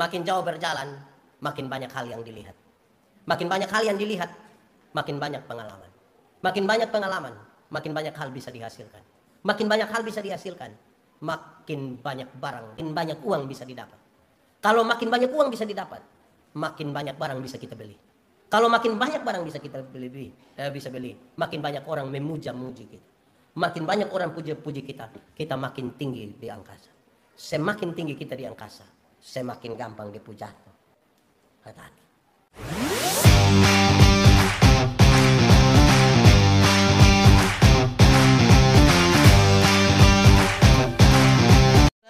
Makin jauh berjalan, makin banyak hal yang dilihat. Makin banyak hal yang dilihat, makin banyak pengalaman. Makin banyak pengalaman, makin banyak hal bisa dihasilkan. Makin banyak hal bisa dihasilkan, makin banyak barang, makin banyak uang bisa didapat. Kalau makin banyak uang bisa didapat, makin banyak barang bisa kita beli. Kalau makin banyak barang bisa kita beli, makin banyak orang memuja-muji kita. Makin banyak orang puji-puji kita makin tinggi di angkasa. Semakin tinggi kita di angkasa, semakin gampang dipuja. Hati-hati.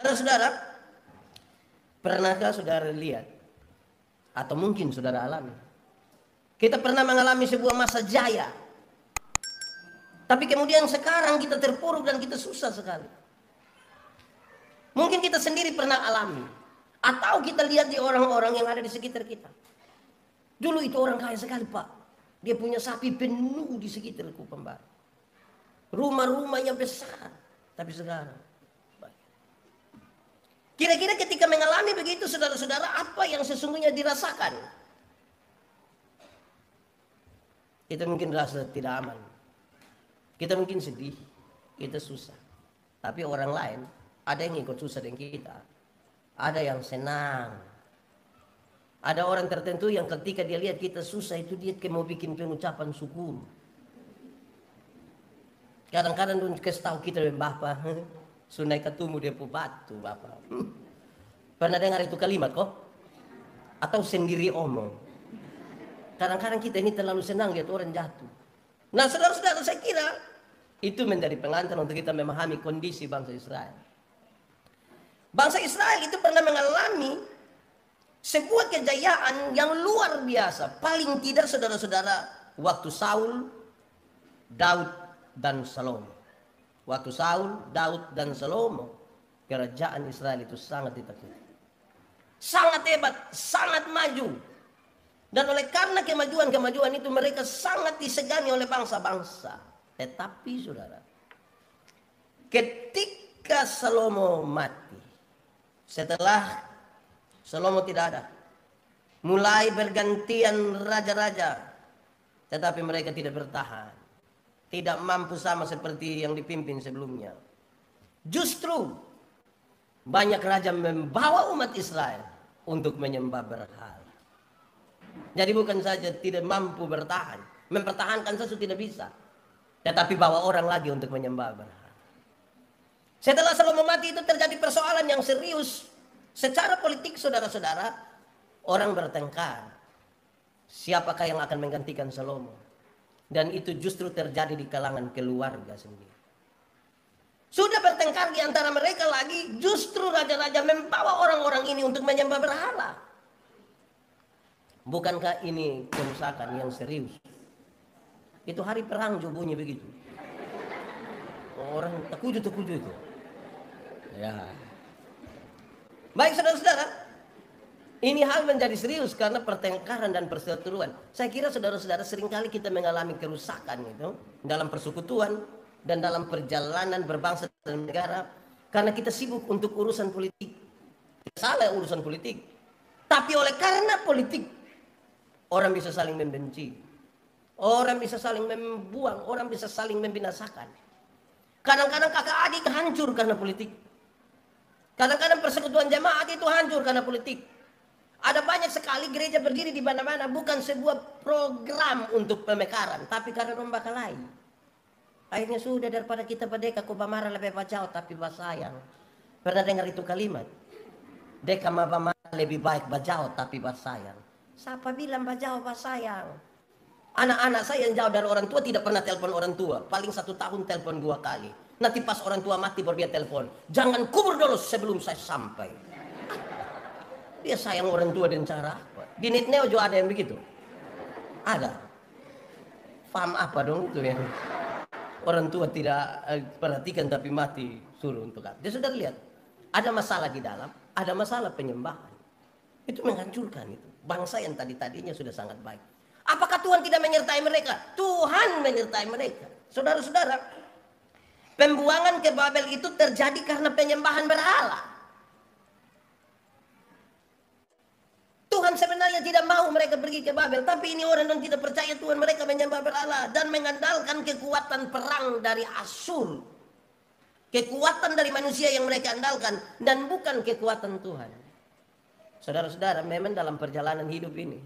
Saudara-saudara, pernahkah saudara lihat atau mungkin saudara alami? Kita pernah mengalami sebuah masa jaya, tapi kemudian sekarang kita terpuruk dan kita susah sekali. Mungkin kita sendiri pernah alami, atau kita lihat di orang-orang yang ada di sekitar kita. Dulu itu orang kaya sekali, Pak. Dia punya sapi penuh di sekitar Kupang. Rumah-rumahnya besar. Tapi sekarang, kira-kira ketika mengalami begitu, saudara-saudara, apa yang sesungguhnya dirasakan? Kita mungkin rasa tidak aman. Kita mungkin sedih. Kita susah. Tapi orang lain, ada yang ikut susah dengan kita. Ada yang senang. Ada orang tertentu yang ketika dia lihat kita susah itu dia mau bikin pengucapan syukur. Kadang-kadang dia kasih tahu kita, Bapak, sunai ketemu dia batu, Bapak. Pernah dengar itu kalimat kok? Atau sendiri omong? Kadang-kadang kita ini terlalu senang lihat orang jatuh. Nah, saudara-saudara, saya kira itu menjadi pengantar untuk kita memahami kondisi bangsa Israel. Bangsa Israel itu pernah mengalami sebuah kejayaan yang luar biasa. Paling tidak, saudara-saudara, waktu Saul, Daud, dan Salomo. Waktu Saul, Daud, dan Salomo, kerajaan Israel itu sangat ditakuti. Sangat hebat, sangat maju. Dan oleh karena kemajuan-kemajuan itu mereka sangat disegani oleh bangsa-bangsa. Tetapi saudara, ketika Salomo mati, setelah Salomo tidak ada, mulai bergantian raja-raja, tetapi mereka tidak bertahan. Tidak mampu sama seperti yang dipimpin sebelumnya. Justru banyak raja membawa umat Israel untuk menyembah berhala. Jadi bukan saja tidak mampu bertahan, mempertahankan sesuatu tidak bisa, tetapi bawa orang lagi untuk menyembah berhala. Setelah Salomo mati itu terjadi persoalan yang serius. Secara politik, saudara-saudara, orang bertengkar. Siapakah yang akan menggantikan Salomo? Dan itu justru terjadi di kalangan keluarga sendiri. Sudah bertengkar di antara mereka lagi, justru raja-raja membawa orang-orang ini untuk menyembah berhala. Bukankah ini kerusakan yang serius? Itu hari perang juga bunyi begitu. Orang terkuju itu. Ya. Baik saudara-saudara, ini hal menjadi serius karena pertengkaran dan perseteruan. Saya kira saudara-saudara seringkali kita mengalami kerusakan itu dalam persekutuan dan dalam perjalanan berbangsa dan negara karena kita sibuk untuk urusan politik. Salah urusan politik. Tapi oleh karena politik, orang bisa saling membenci. Orang bisa saling membuang, orang bisa saling membinasakan. Kadang-kadang kakak adik hancur karena politik. Kadang-kadang persekutuan jemaat itu hancur karena politik. Ada banyak sekali gereja berdiri di mana-mana bukan sebuah program untuk pemekaran, tapi karena membakar lain. Akhirnya sudah daripada kita berdeka ku marah lebih bajau tapi basayang. Pernah dengar itu kalimat? Deka mabama lebih baik bajau tapi basayang. Siapa bilang bajau basayang? Anak-anak saya yang jauh dari orang tua tidak pernah telepon orang tua. Paling 1 tahun telepon 2 kali. Nanti pas orang tua mati baru dia telepon. Jangan kubur dulu sebelum saya sampai. Dia sayang orang tua dengan cara apa? Di Nitneo juga ada yang begitu. Ada. Paham apa dong itu ya? Orang tua tidak perhatikan tapi mati suruh untuk apa? Dia sudah lihat. Ada masalah di dalam. Ada masalah penyembahan. Itu menghancurkan itu. Bangsa yang tadinya sudah sangat baik. Apakah Tuhan tidak menyertai mereka? Tuhan menyertai mereka. Saudara-saudara, pembuangan ke Babel itu terjadi karena penyembahan berhala. Tuhan sebenarnya tidak mau mereka pergi ke Babel, tapi ini orang yang tidak percaya Tuhan, mereka menyembah berhala dan mengandalkan kekuatan perang dari Asyur. Kekuatan dari manusia yang mereka andalkan dan bukan kekuatan Tuhan. Saudara-saudara, memang dalam perjalanan hidup ini,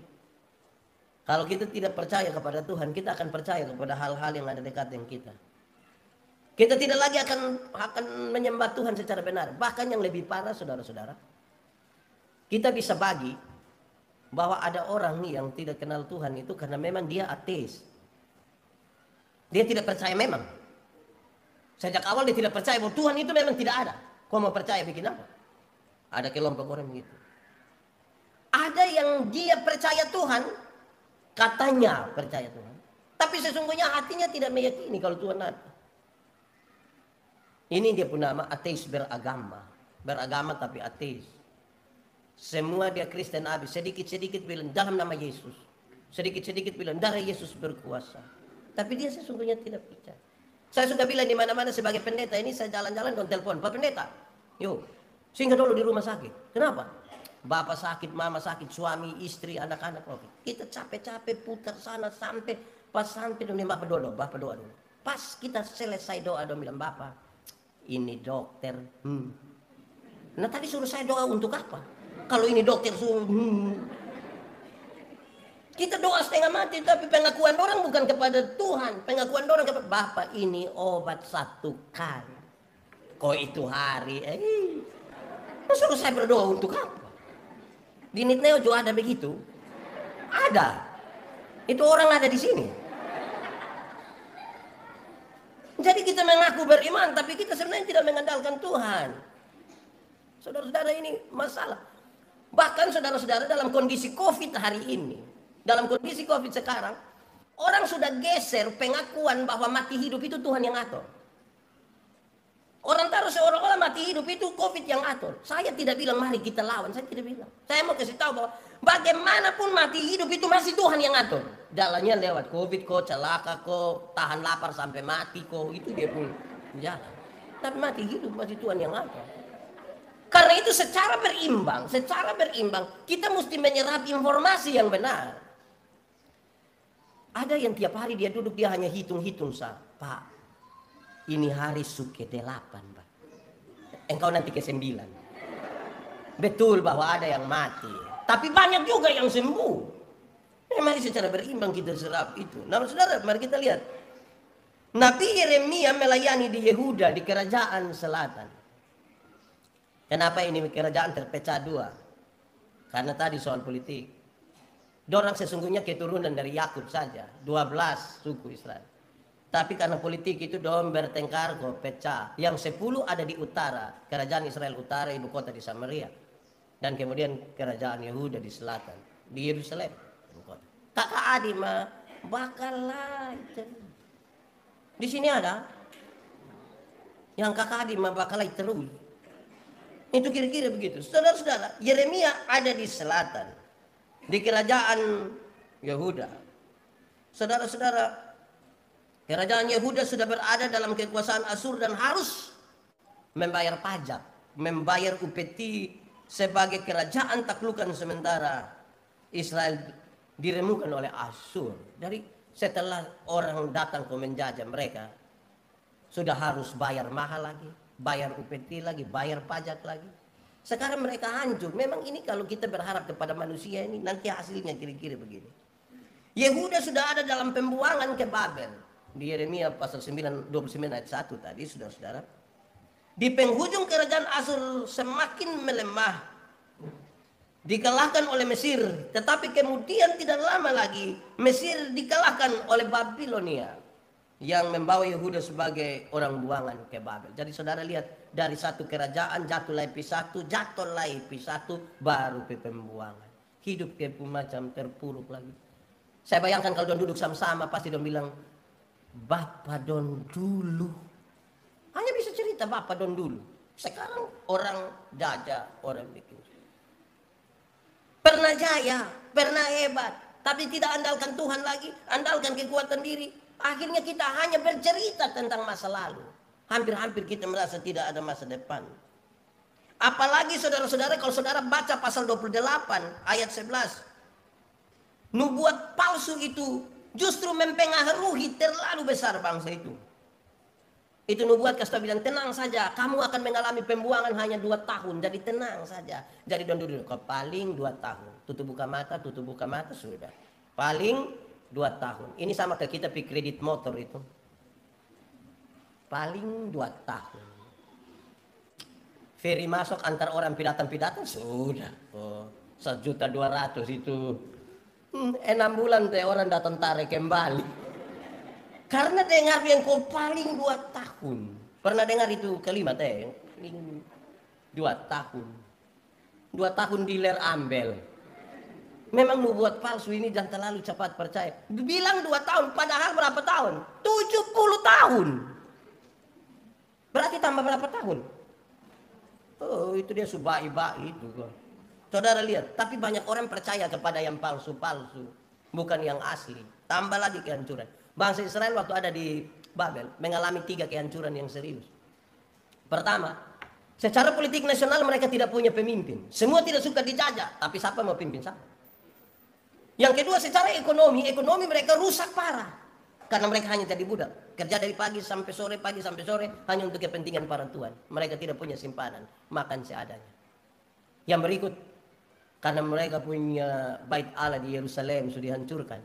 kalau kita tidak percaya kepada Tuhan, kita akan percaya kepada hal-hal yang ada dekat dengan kita. Kita tidak lagi akan menyembah Tuhan secara benar. Bahkan yang lebih parah, saudara-saudara, kita bisa bagi bahwa ada orang yang tidak kenal Tuhan itu karena memang dia ateis. Dia tidak percaya memang. Sejak awal dia tidak percaya bahwa Tuhan itu memang tidak ada. Kau mau percaya bikin apa? Ada kelompok orang begitu. Ada yang dia percaya Tuhan, katanya percaya Tuhan, tapi sesungguhnya hatinya tidak meyakini kalau Tuhan ada. Ini dia pun nama ateis beragama. Beragama tapi ateis. Semua dia Kristen habis. Sedikit-sedikit bilang dalam nama Yesus. Sedikit-sedikit bilang darah Yesus berkuasa. Tapi dia sesungguhnya tidak percaya. Saya suka bilang di mana-mana sebagai pendeta ini, saya jalan-jalan dengan telepon, Pak Pendeta, yuk singgah dulu di rumah sakit. Kenapa? Bapak sakit, mama sakit, suami, istri, anak-anak. Kita capek-capek putar sana sampai pas sampai dong Bapak doa dulu. Pas kita selesai doa dong bilang Bapak, ini dokter. Nah tadi suruh saya doa untuk apa? Kalau ini dokter suruh kita doa setengah mati, tapi pengakuan orang bukan kepada Tuhan. Pengakuan orang kepada Bapak, ini obat 1 kali. Kok itu hari? Suruh saya berdoa untuk apa? Di Nitneo juga ada begitu. Ada. Itu orang ada di sini. Jadi kita mengaku beriman, tapi kita sebenarnya tidak mengandalkan Tuhan. Saudara-saudara, ini masalah. Bahkan saudara-saudara dalam kondisi COVID hari ini, dalam kondisi COVID sekarang, orang sudah geser pengakuan bahwa mati hidup itu Tuhan yang atur. Orang taruh seolah-olah mati hidup itu COVID yang atur. Saya tidak bilang mari kita lawan, saya tidak bilang. Saya mau kasih tahu bahwa bagaimanapun mati hidup itu masih Tuhan yang atur. Jalannya lewat COVID kok, celaka kok, tahan lapar sampai mati kok, itu dia pun jalan. Tapi mati hidup masih Tuhan yang atur. Karena itu secara berimbang kita mesti menyerap informasi yang benar. Ada yang tiap hari dia duduk, dia hanya hitung-hitung sah. Pak, ini hari suke 8, Pak. Engkau nanti ke 9. Betul bahwa ada yang mati, tapi banyak juga yang sembuh. Mari secara berimbang kita serap itu. Nah saudara, mari kita lihat. Nabi Yeremia melayani di Yehuda, di kerajaan selatan. Kenapa ini kerajaan terpecah 2? Karena tadi soal politik. Dorang sesungguhnya keturunan dari Yakub saja, 12 suku Israel. Tapi karena politik itu dorang bertengkar kok pecah. Yang 10 ada di utara, kerajaan Israel utara, ibu kota di Samaria. Dan kemudian kerajaan Yehuda di selatan, di Yerusalem. Kakak adik mah bakal lain. Di sini ada yang kakak adik mah bakal lain terus. Itu kira-kira begitu. Saudara-saudara, Yeremia ada di selatan, di kerajaan Yehuda. Saudara-saudara, kerajaan Yehuda sudah berada dalam kekuasaan Asyur dan harus membayar pajak, membayar upeti sebagai kerajaan taklukan sementara Israel diremukkan oleh Asyur. Dari setelah orang datang ke menjajah mereka, sudah harus bayar mahal lagi, bayar upeti lagi, bayar pajak lagi. Sekarang mereka hancur. Memang ini kalau kita berharap kepada manusia ini, nanti hasilnya kira-kira begini. Yehuda sudah ada dalam pembuangan ke Babel. Di Yeremia pasal 29 ayat 1 tadi, saudara-saudara. Di penghujung kerajaan Asyur semakin melemah, dikalahkan oleh Mesir. Tetapi kemudian tidak lama lagi Mesir dikalahkan oleh Babilonia, yang membawa Yehuda sebagai orang buangan ke Babel. Jadi saudara lihat, dari satu kerajaan jatuh lagi satu, jatuh lagi satu, baru ke pembuangan. Hidup ke macam terpuruk lagi. Saya bayangkan kalau duduk sama-sama pasti dia bilang, Bapak don dulu. Hanya bisa cerita Bapak don dulu. Sekarang orang jajah, orang bikin. Pernah jaya, pernah hebat, tapi tidak andalkan Tuhan lagi, andalkan kekuatan diri. Akhirnya kita hanya bercerita tentang masa lalu. Hampir-hampir kita merasa tidak ada masa depan. Apalagi saudara-saudara kalau saudara baca pasal 28 ayat 11. Nubuat palsu itu justru mempengaruhi terlalu besar bangsa itu. Itu nubuat kasta bilang tenang saja, kamu akan mengalami pembuangan hanya 2 tahun, jadi tenang saja. Jadi dulu paling 2 tahun, tutup buka mata sudah. Paling 2 tahun. Ini sama kayak kita pi kredit motor itu. Paling 2 tahun. Ferry masuk antar orang pidatang sudah. Oh, 1.200.000 itu. 6 bulan teh orang datang tarik kembali. Karena dengar yang kau paling 2 tahun. Pernah dengar itu kalimat teh? 2 tahun. 2 tahun diler ambel. Memang nubuat palsu ini jangan terlalu cepat percaya. Bilang 2 tahun, padahal berapa tahun? 70 tahun. Berarti tambah berapa tahun? Oh, itu dia subai-bai itu. Saudara lihat, tapi banyak orang percaya kepada yang palsu-palsu, bukan yang asli. Tambah lagi kehancuran. Bangsa Israel waktu ada di Babel mengalami 3 kehancuran yang serius. Pertama, secara politik nasional mereka tidak punya pemimpin. Semua tidak suka dijajah, tapi siapa mau pimpin siapa? Yang kedua, secara ekonomi mereka rusak parah. Karena mereka hanya jadi budak. Kerja dari pagi sampai sore hanya untuk kepentingan para tuan. Mereka tidak punya simpanan, makan seadanya. Yang berikut, karena mereka punya bait Allah di Yerusalem sudah dihancurkan.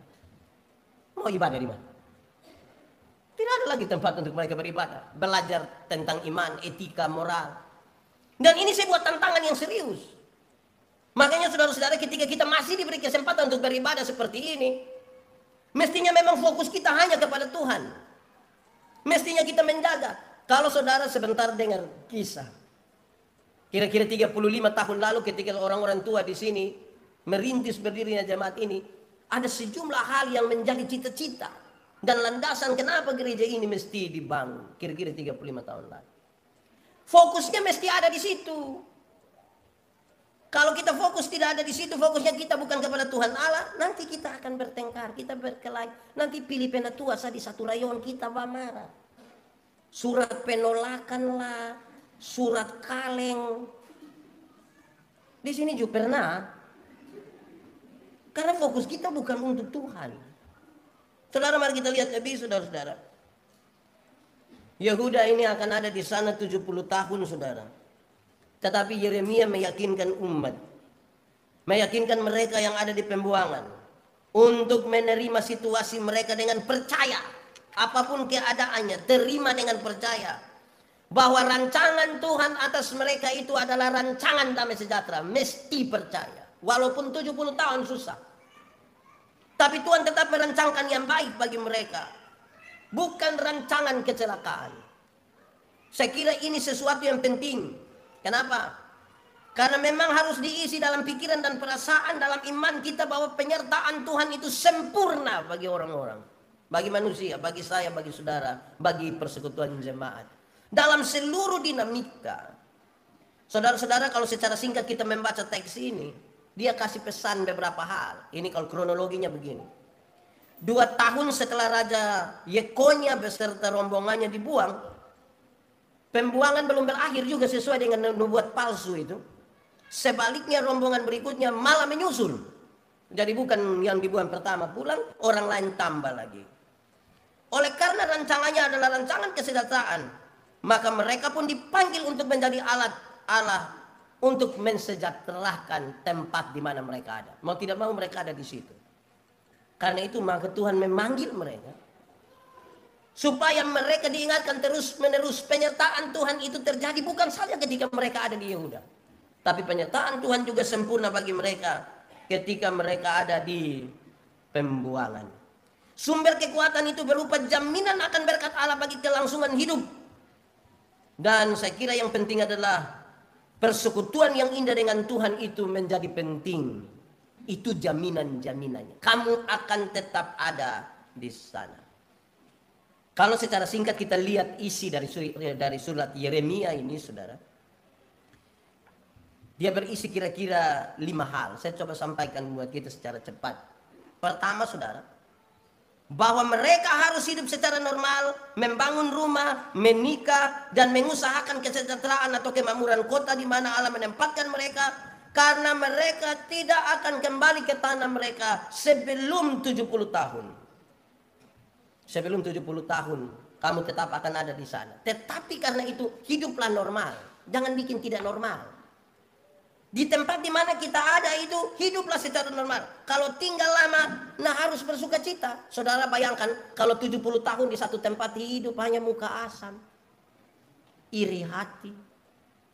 Mau ibadah di mana? Tidak ada lagi tempat untuk mereka beribadah. Belajar tentang iman, etika, moral. Dan ini sebuah tantangan yang serius. Makanya saudara-saudara ketika kita masih diberi kesempatan untuk beribadah seperti ini, mestinya memang fokus kita hanya kepada Tuhan. Mestinya kita menjaga. Kalau saudara sebentar dengar kisah. Kira-kira 35 tahun lalu ketika orang-orang tua di sini merintis berdirinya jemaat ini, ada sejumlah hal yang menjadi cita-cita dan landasan kenapa gereja ini mesti dibangun. Kira-kira 35 tahun lalu. Fokusnya mesti ada di situ. Kalau kita fokus tidak ada di situ, fokusnya kita bukan kepada Tuhan Allah, nanti kita akan bertengkar, kita berkelahi. Nanti pilih penatua di satu rayon kita marah. Surat penolakan lah, surat kaleng. Di sini juga pernah. Karena fokus kita bukan untuk Tuhan. Saudara, mari kita lihat lebih, saudara-saudara. Yehuda ini akan ada di sana 70 tahun, saudara. Tetapi Yeremia meyakinkan umat, meyakinkan mereka yang ada di pembuangan untuk menerima situasi mereka dengan percaya. Apapun keadaannya, terima dengan percaya. Bahwa rancangan Tuhan atas mereka itu adalah rancangan damai sejahtera. Mesti percaya. Walaupun 70 tahun susah. Tapi Tuhan tetap merancangkan yang baik bagi mereka. Bukan rancangan kecelakaan. Saya kira ini sesuatu yang penting. Kenapa? Karena memang harus diisi dalam pikiran dan perasaan dalam iman kita bahwa penyertaan Tuhan itu sempurna bagi orang-orang. Bagi manusia, bagi saya, bagi saudara, bagi persekutuan jemaat. Dalam seluruh dinamika. Saudara-saudara, kalau secara singkat kita membaca teks ini, dia kasih pesan beberapa hal. Ini kalau kronologinya begini. 2 tahun setelah Raja Yekonia beserta rombongannya dibuang, pembuangan belum berakhir juga sesuai dengan nubuat palsu itu. Sebaliknya rombongan berikutnya malah menyusul. Jadi bukan yang dibuang pertama pulang, orang lain tambah lagi. Oleh karena rancangannya adalah rancangan kesejahteraan, maka mereka pun dipanggil untuk menjadi alat Allah untuk mensejahterakan tempat di mana mereka ada. Mau tidak mau mereka ada di situ. Karena itu maka Tuhan memanggil mereka supaya mereka diingatkan terus-menerus penyertaan Tuhan itu terjadi bukan saja ketika mereka ada di Yehuda, tapi penyertaan Tuhan juga sempurna bagi mereka ketika mereka ada di pembuangan. Sumber kekuatan itu berupa jaminan akan berkat Allah bagi kelangsungan hidup. Dan saya kira yang penting adalah persekutuan yang indah dengan Tuhan itu menjadi penting. Itu jaminan-jaminannya. Kamu akan tetap ada di sana. Kalau secara singkat kita lihat isi dari surat Yeremia ini, saudara. Dia berisi kira-kira 5 hal. Saya coba sampaikan buat kita secara cepat. Pertama, saudara. bahwa mereka harus hidup secara normal, membangun rumah, menikah, dan mengusahakan kesejahteraan atau kemakmuran kota di mana Allah menempatkan mereka, karena mereka tidak akan kembali ke tanah mereka sebelum 70 tahun. Sebelum 70 tahun kamu tetap akan ada di sana. Tetapi karena itu hiduplah normal, jangan bikin tidak normal. Di tempat di mana kita ada itu hiduplah secara normal. Kalau tinggal lama, nah harus bersuka cita. Saudara bayangkan kalau 70 tahun di satu tempat hidup hanya muka asam, iri hati.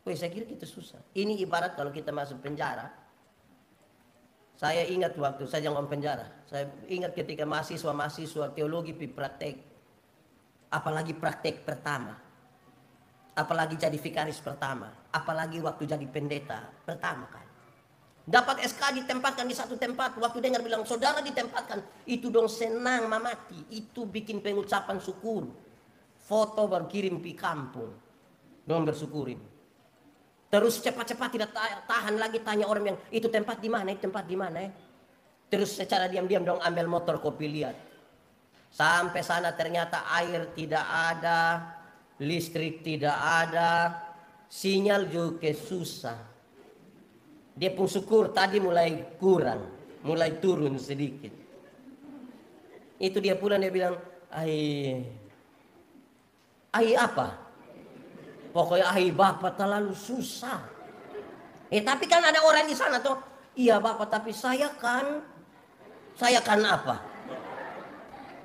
Wih, saya kira kita susah. Ini ibarat kalau kita masuk penjara. Saya ingat waktu saya jangan penjara. Saya ingat ketika mahasiswa teologi praktek. Apalagi praktek pertama. Apalagi jadi vikaris pertama, apalagi waktu jadi pendeta pertama kali. Dapat SK ditempatkan di satu tempat, waktu dengar bilang saudara ditempatkan, itu dong senang mamati, itu bikin pengucapan syukur. Foto baru kirim di kampung, dong bersyukurin. Terus cepat-cepat tidak tahan lagi tanya orang yang itu tempat di mana, itu tempat di mana. Terus secara diam-diam dong ambil motor kopi lihat. Sampai sana ternyata air tidak ada, listrik tidak ada, sinyal juga susah. Dia pun syukur tadi mulai kurang, mulai turun sedikit. Itu dia pulang dia bilang, ai apa? Pokoknya ai bapak terlalu susah. Tapi kan ada orang di sana tuh, iya bapak tapi saya kan apa?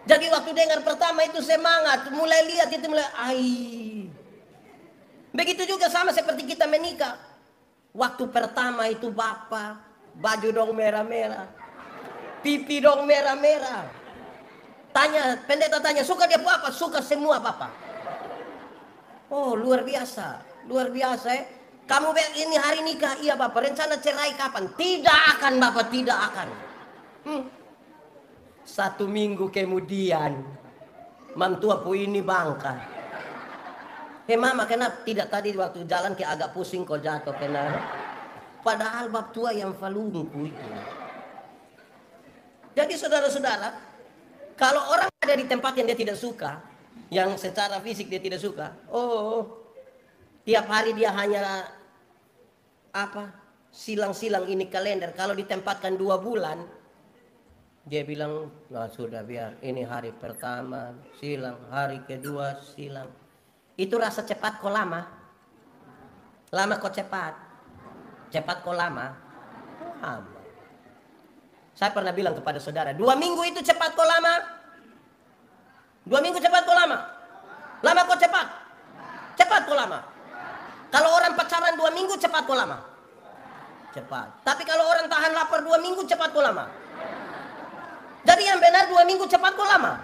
Jadi waktu dengar pertama itu semangat, mulai lihat itu mulai Begitu juga sama seperti kita menikah. Waktu pertama itu bapak, baju dong merah-merah, pipi dong merah-merah. Pendeta tanya, suka dia apa? Suka semua bapak. Oh luar biasa ya. Kamu ini hari nikah, iya bapak. Rencana cerai kapan? Tidak akan bapak, tidak akan. 1 minggu kemudian mantuaku ini bangka. Mama kenapa tidak tadi waktu jalan kayak agak pusing kau jatuh kena. Padahal bab tua yang falungku itu. Jadi saudara-saudara, kalau orang ada di tempat yang dia tidak suka, yang secara fisik dia tidak suka, tiap hari dia hanya silang-silang ini kalender. Kalau ditempatkan 2 bulan, dia bilang, nah sudah biar ini hari pertama silang, hari kedua silang. Itu rasa cepat kok lama? Lama kok cepat? Cepat kok lama? Lama. Saya pernah bilang kepada saudara, 2 minggu itu cepat kok lama? 2 minggu cepat kok lama? Lama kok cepat? Cepat kok lama? Kalau orang pacaran 2 minggu cepat kok lama? Cepat. Tapi kalau orang tahan lapar 2 minggu cepat kok lama? Jadi yang benar 2 minggu cepat kok lama?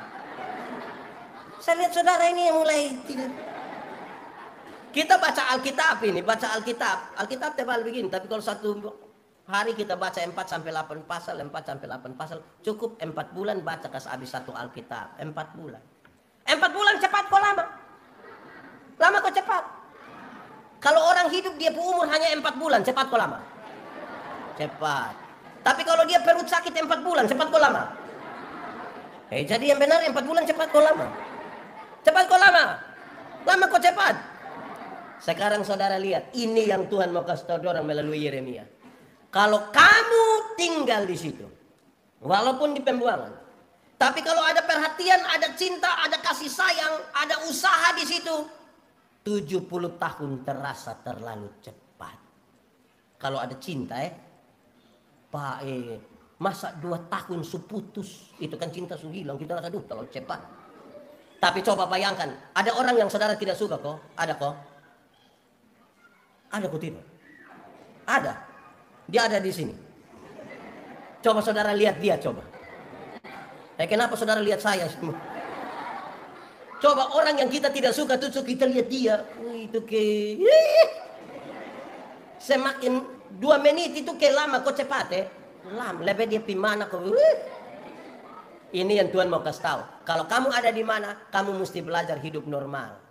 Saya lihat saudara ini yang mulai tidak. Kita baca Alkitab ini, Alkitab tebal begini, tapi kalau 1 hari kita baca 4 sampai 8 pasal, 4 sampai 8 pasal, cukup 4 bulan baca habis 1 Alkitab, 4 bulan. 4 bulan cepat kok lama? Lama kok cepat? Kalau orang hidup dia umur hanya 4 bulan, cepat kok lama? Cepat. Tapi kalau dia perut sakit 4 bulan, cepat kok lama? Jadi yang benar 4 bulan cepat kok lama? Cepat kok lama? Lama kok cepat? Sekarang saudara lihat, ini yang Tuhan mau kasih tahu orang melalui Yeremia. Kalau kamu tinggal di situ, walaupun di pembuangan, tapi kalau ada perhatian, ada cinta, ada kasih sayang, ada usaha di situ, 70 tahun terasa terlalu cepat. Kalau ada cinta Pak masa 2 tahun seputus, itu kan cinta hilang, kita rasa terlalu cepat. Tapi coba bayangkan, ada orang yang saudara tidak suka kok, ada kok. Ada kok tidak? Ada. Dia ada di sini. Coba saudara lihat dia coba. Kenapa saudara lihat saya semua? Coba orang yang kita tidak suka tuh kita lihat dia. Itu semakin 2 menit itu lama kok cepat lama. Lebih dia pimana kok. Ini yang Tuhan mau kasih tahu. Kalau kamu ada di mana, kamu mesti belajar hidup normal.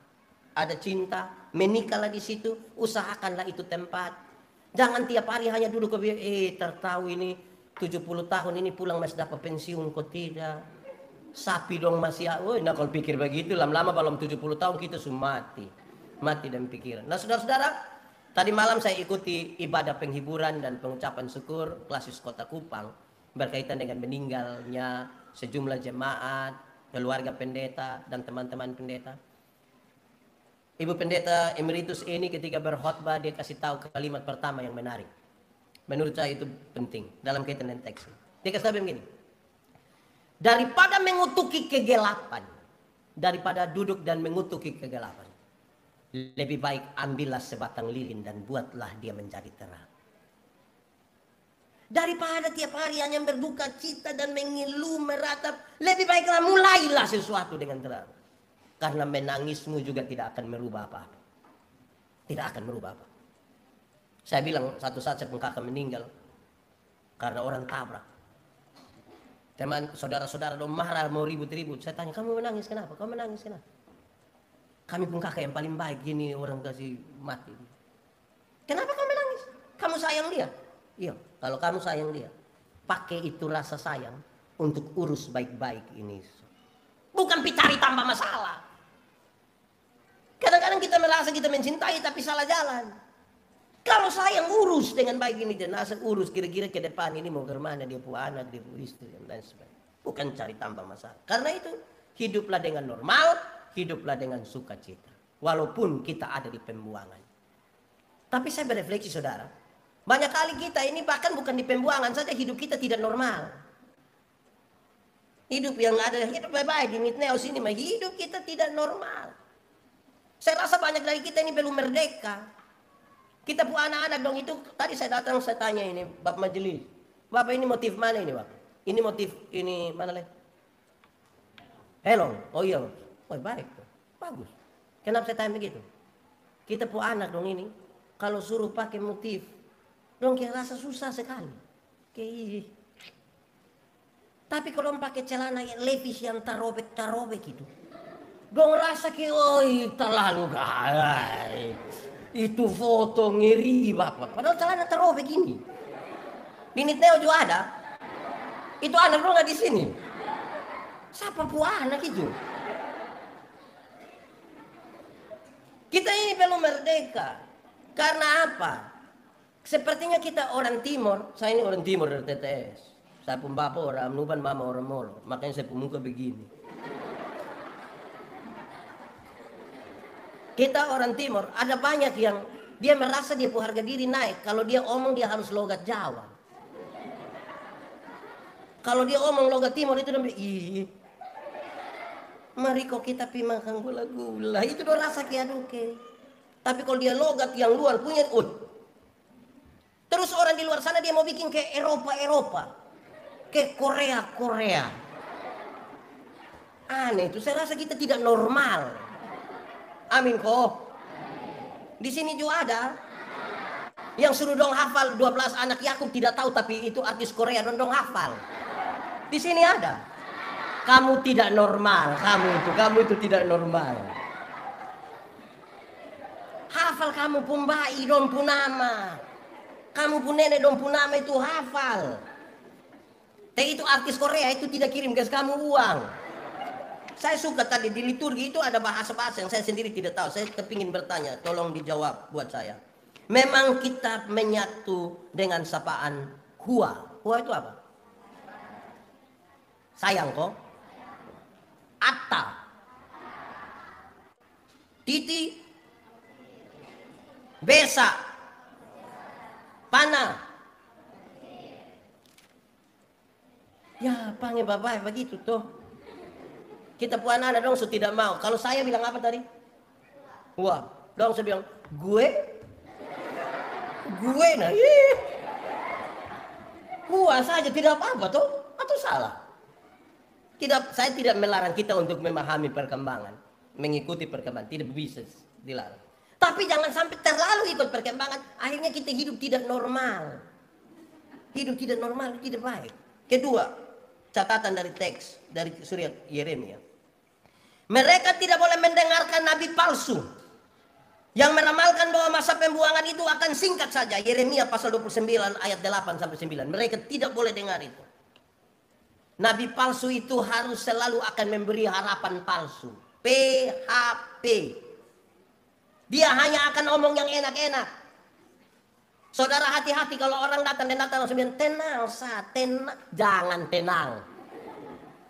Ada cinta, menikahlah di situ, usahakanlah itu tempat. Jangan tiap hari hanya duduk tertahu ini 70 tahun ini pulang masih dapat pensiun kok tidak. Sapi dong masih, nah kalau pikir begitu, lama-lama belum 70 tahun kita sudah mati. Mati dan pikiran. Nah saudara-saudara, tadi malam saya ikuti ibadah penghiburan dan pengucapan syukur Klasis Kota Kupang berkaitan dengan meninggalnya sejumlah jemaat, keluarga pendeta dan teman-teman pendeta. Ibu pendeta emeritus ini ketika berkhotbah dia kasih tahu kalimat pertama yang menarik. Menurut saya itu penting dalam kaitan dengan teks. Dia kasih tahu begini. Daripada mengutuki kegelapan, daripada duduk dan mengutuki kegelapan, lebih baik ambillah sebatang lilin dan buatlah dia menjadi terang. Daripada tiap hari hanya berduka cita dan mengeluh meratap, lebih baiklah mulailah sesuatu dengan terang. Karena menangismu juga tidak akan merubah apa-apa. Tidak akan merubah apa. Saya bilang satu saat saya kakak meninggal karena orang tabrak. Teman saudara-saudara dong marah mau ribut-ribut. Saya tanya, kamu menangis kenapa? Kamu menangis kenapa? Kami pun kakak yang paling baik gini orang kasih mati. Kenapa kamu menangis? Kamu sayang dia? Iya, kalau kamu sayang dia, pakai itu rasa sayang untuk urus baik-baik ini. Bukan cari tambah masalah. Kadang-kadang kita merasa kita mencintai tapi salah jalan. Kalau sayang urus dengan baik ini jenazah, urus kira-kira ke depan ini mau ke mana, dia punya anak, dia punya istri dan sebagainya. Bukan cari tambah masalah. Karena itu hiduplah dengan normal, hiduplah dengan sukacita. Walaupun kita ada di pembuangan. Tapi saya berefleksi saudara, banyak kali kita ini bahkan bukan di pembuangan saja hidup kita tidak normal. Hidup yang ada, hidup baik-baik di Mitneos ini, hidup kita tidak normal. Saya rasa banyak dari kita ini belum merdeka. Kita punya anak-anak dong itu, tadi saya datang saya tanya ini, Bapak Majelis. Bapak ini motif mana ini Bapak? Ini motif, ini mana lagi? Helong, oh iya. Oh baik, bagus. Kenapa saya tanya begitu? Kita punya anak dong ini, kalau suruh pakai motif, dong kayak rasa susah sekali. Kayak tapi kalau pakai celana yang levis yang tarobek gitu, dong rasa kayak terlalu gay. Itu foto ngeri Bapak. Padahal celana tarobek gini. Di Nitneo juga ada. Itu anak lo nggak di sini. Siapa puan anak itu? Kita ini belum merdeka. Karena apa? Sepertinya kita orang Timur. Saya ini orang Timur dari TTS. Saya pun bapak orang Nuban, mama orang Molo. Makanya saya pun muka begini. Kita orang Timur, ada banyak yang dia merasa dia punya harga diri naik. Kalau dia omong dia harus logat Jawa. Kalau dia omong logat Timur itu namanya mari kok kita pi makan gula-gula. Itu dia rasa kayak oke. Tapi kalau dia logat yang luar punya, terus orang di luar sana dia mau bikin kayak Eropa, kayak Korea. Aneh itu, saya rasa kita tidak normal. Amin kok. Di sini juga ada yang suruh dong hafal 12 anak Yakub tidak tahu tapi itu artis Korea dong hafal. Di sini ada. Kamu tidak normal, kamu itu tidak normal. Hafal kamu pun bayi dong pun nama. Kamu pun nenek dong pun nama itu hafal. Tapi itu artis Korea itu tidak kirim ke kamu uang. Saya suka tadi di liturgi itu ada bahasa-bahasa yang saya sendiri tidak tahu. Saya kepingin bertanya, tolong dijawab buat saya. Memang kita menyatu dengan sapaan Hua. Hua itu apa? Sayang kok. Atta. Titi. Besa. Pana. Ya, panggil bapak begitu tuh. Kita puan anak dong tidak mau. Kalau saya bilang apa tadi? Wah, dong saya bilang gue nah. Gua saja tidak apa-apa tuh atau salah? Saya tidak melarang kita untuk memahami perkembangan, mengikuti perkembangan, tidak bisa dilarang. Tapi jangan sampai terlalu ikut perkembangan, akhirnya kita hidup tidak normal. Hidup tidak normal, tidak baik. Kedua, catatan dari teks dari surat Yeremia. Mereka tidak boleh mendengarkan nabi palsu yang meramalkan bahwa masa pembuangan itu akan singkat saja. Yeremia pasal 29 ayat 8 sampai 9. Mereka tidak boleh dengar itu. Nabi palsu itu harus selalu akan memberi harapan palsu. PHP. Dia hanya akan ngomong yang enak-enak. Saudara hati-hati kalau orang datang dan datang langsung bilang tenang, tenang. Jangan tenang.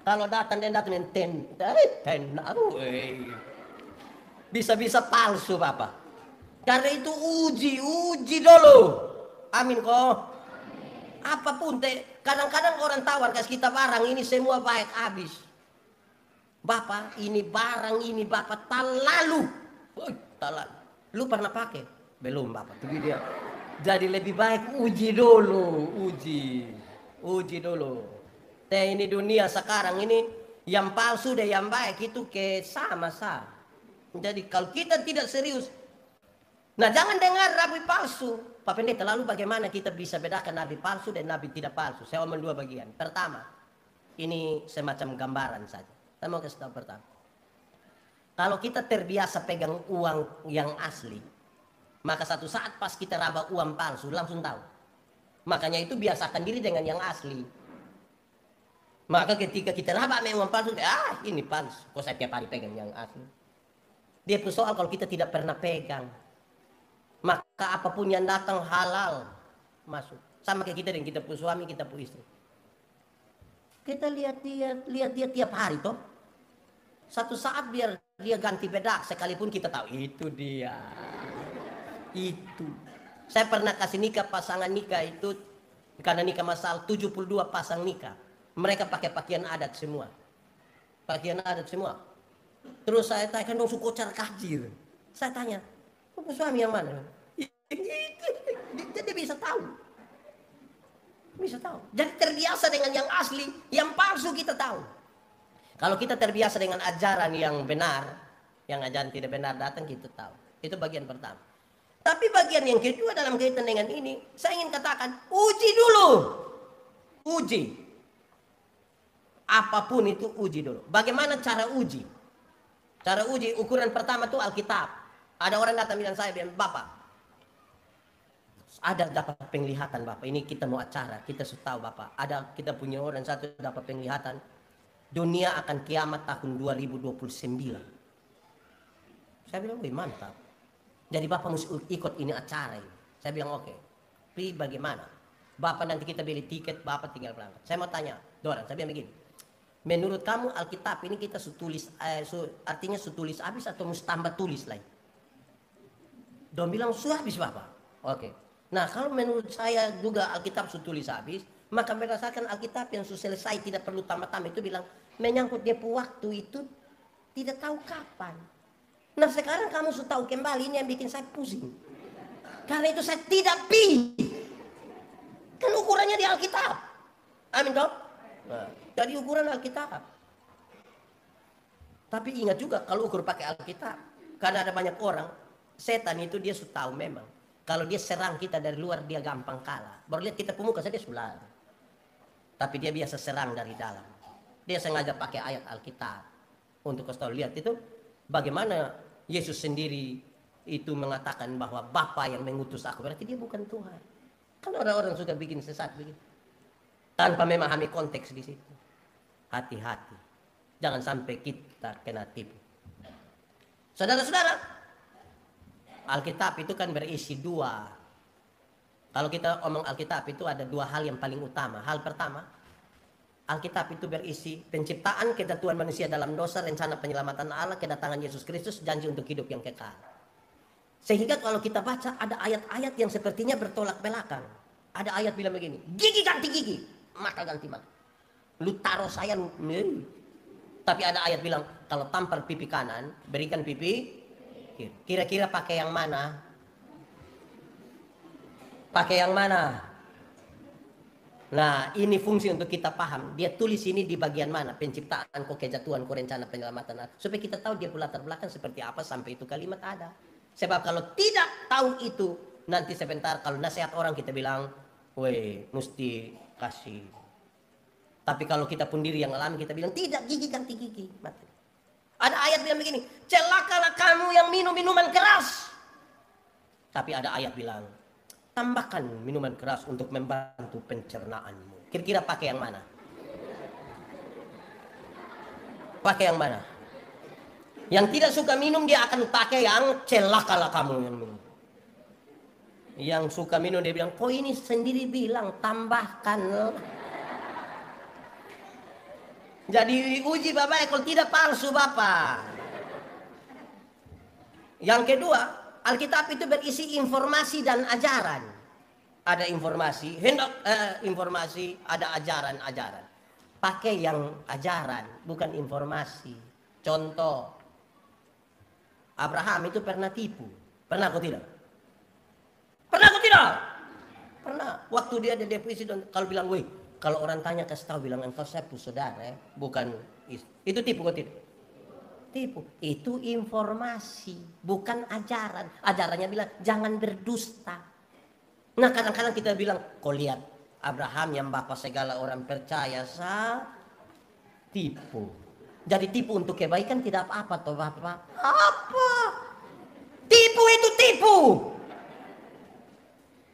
Kalau datang dan datang tenang. Bisa-bisa palsu Bapak. Karena itu uji dulu. Amin kok. Apapun kadang-kadang orang tawar kasih kita barang ini semua baik habis. Bapak ini barang ini Bapak terlalu. Lu pernah pakai? Belum Bapak. Tapi dia. Jadi lebih baik uji dulu, uji dulu. Ini dunia sekarang ini yang palsu dan yang baik itu sama-sama. Jadi kalau kita tidak serius, nah jangan dengar nabi palsu. Pak Pendeta, lalu bagaimana kita bisa bedakan nabi palsu dan nabi tidak palsu? Saya omong dua bagian. Pertama, ini semacam gambaran saja. Saya mau kasih tahu pertama. Kalau kita terbiasa pegang uang yang asli, maka satu saat pas kita raba uang palsu langsung tahu. Makanya itu biasakan diri dengan yang asli. Maka ketika kita raba uang palsu, ini palsu. Kok saya tiap hari pegang yang asli? Dia tuh soal kalau kita tidak pernah pegang, maka apapun yang datang halal masuk. Sama kayak kita dan kita punya suami, kita punya istri. Kita lihat dia tiap hari toh. Satu saat biar dia ganti bedak sekalipun kita tahu itu dia. Itu. Saya pernah kasih nikah pasangan nikah itu karena nikah masal 72 pasang nikah. Mereka pakai pakaian adat semua. Pakaian adat semua. Terus saya tanya dong suku cara kajir. Saya tanya, suami yang mana? Dia bisa tahu. Bisa tahu. Jadi terbiasa dengan yang asli, yang palsu kita tahu. Kalau kita terbiasa dengan ajaran yang benar, yang ajaran tidak benar datang kita tahu. Itu bagian pertama. Tapi bagian yang kedua dalam kaitan dengan ini, saya ingin katakan, uji dulu. Uji. Apapun itu uji dulu. Bagaimana cara uji? Cara uji, ukuran pertama itu Alkitab. Ada orang datang bilang saya, bilang, Bapak, ada dapat penglihatan Bapak. Ini kita mau acara, kita sudah tahu Bapak. Ada kita punya orang satu dapat penglihatan. Dunia akan kiamat tahun 2029. Saya bilang, wih mantap. Jadi Bapak mesti ikut ini acara ini. Saya bilang oke. Tapi bagaimana? Bapak nanti kita beli tiket, Bapak tinggal berangkat. Saya mau tanya, Doran, saya bilang begini. Menurut kamu Alkitab ini kita tulis, artinya tulis habis atau mesti tambah tulis lagi? Don bilang sudah habis Bapak. Oke. Nah kalau menurut saya juga Alkitab tulis habis, maka berdasarkan Alkitab yang selesai tidak perlu tambah-tambah itu bilang menyangkut dia waktu itu tidak tahu kapan. Nah sekarang kamu sudah tahu kembali, ini yang bikin saya pusing. Karena itu saya tidak pilih. Kan ukurannya di Alkitab. Amin dong. Nah, jadi ukuran Alkitab. Tapi ingat juga kalau ukur pakai Alkitab. Karena ada banyak orang, setan itu dia sudah tahu memang. Kalau dia serang kita dari luar dia gampang kalah. Baru lihat kita pemuka saja sudah. Tapi dia biasa serang dari dalam. Dia sengaja pakai ayat Alkitab. Untuk kasih tahu, lihat itu bagaimana Yesus sendiri itu mengatakan bahwa Bapa yang mengutus aku. Berarti dia bukan Tuhan. Kan orang-orang suka bikin sesat begitu. Tanpa memahami konteks di situ. Hati-hati. Jangan sampai kita kena tipu. Saudara-saudara, Alkitab itu kan berisi dua. Kalau kita omong Alkitab itu ada dua hal yang paling utama. Hal pertama, Alkitab itu berisi penciptaan, ketatuan manusia dalam dosa, rencana penyelamatan Allah, kedatangan Yesus Kristus, janji untuk hidup yang kekal. Sehingga kalau kita baca ada ayat-ayat yang sepertinya bertolak belakang. Ada ayat bilang begini, gigi ganti gigi, mata ganti mata. Lu taruh saya, tapi ada ayat bilang kalau tampar pipi kanan, berikan pipi kiri. Kira-kira pakai yang mana? Pakai yang mana? Nah ini fungsi untuk kita paham. Dia tulis ini di bagian mana? Penciptaan, kejatuhan, rencana penyelamatan. Supaya kita tahu dia latar belakang seperti apa sampai itu kalimat ada. Sebab kalau tidak tahu itu, nanti sebentar kalau nasihat orang kita bilang, weh mesti kasih. Tapi kalau kita pun diri yang alami kita bilang, tidak, gigi ganti gigi. Mati. Ada ayat bilang begini, celakalah kamu yang minum minuman keras. Tapi ada ayat bilang, tambahkan minuman keras untuk membantu pencernaanmu. Kira-kira pakai yang mana? Pakai yang mana? Yang tidak suka minum dia akan pakai yang celakalah kamu yang minum. Yang suka minum dia bilang, kok ini sendiri bilang tambahkan. Jadi uji Bapak, kalau tidak palsu Bapak. Yang kedua, Alkitab itu berisi informasi dan ajaran. Ada informasi, informasi, ada ajaran-ajaran. Pakai yang ajaran, bukan informasi. Contoh, Abraham itu pernah tipu. Pernah atau tidak? Pernah atau tidak? Pernah. Waktu dia ada depresi, kalau bilang, weh, kalau orang tanya kasih tahu bilang engkau saya saudara, bukan itu tipu atau tidak? Tipu. Itu informasi, bukan ajaran. Ajarannya bilang jangan berdusta. Nah kadang-kadang kita bilang, kau lihat Abraham yang bapak segala orang percaya, tipu. Jadi tipu untuk kebaikan tidak apa-apa toh Bapak. Apa? Tipu itu tipu.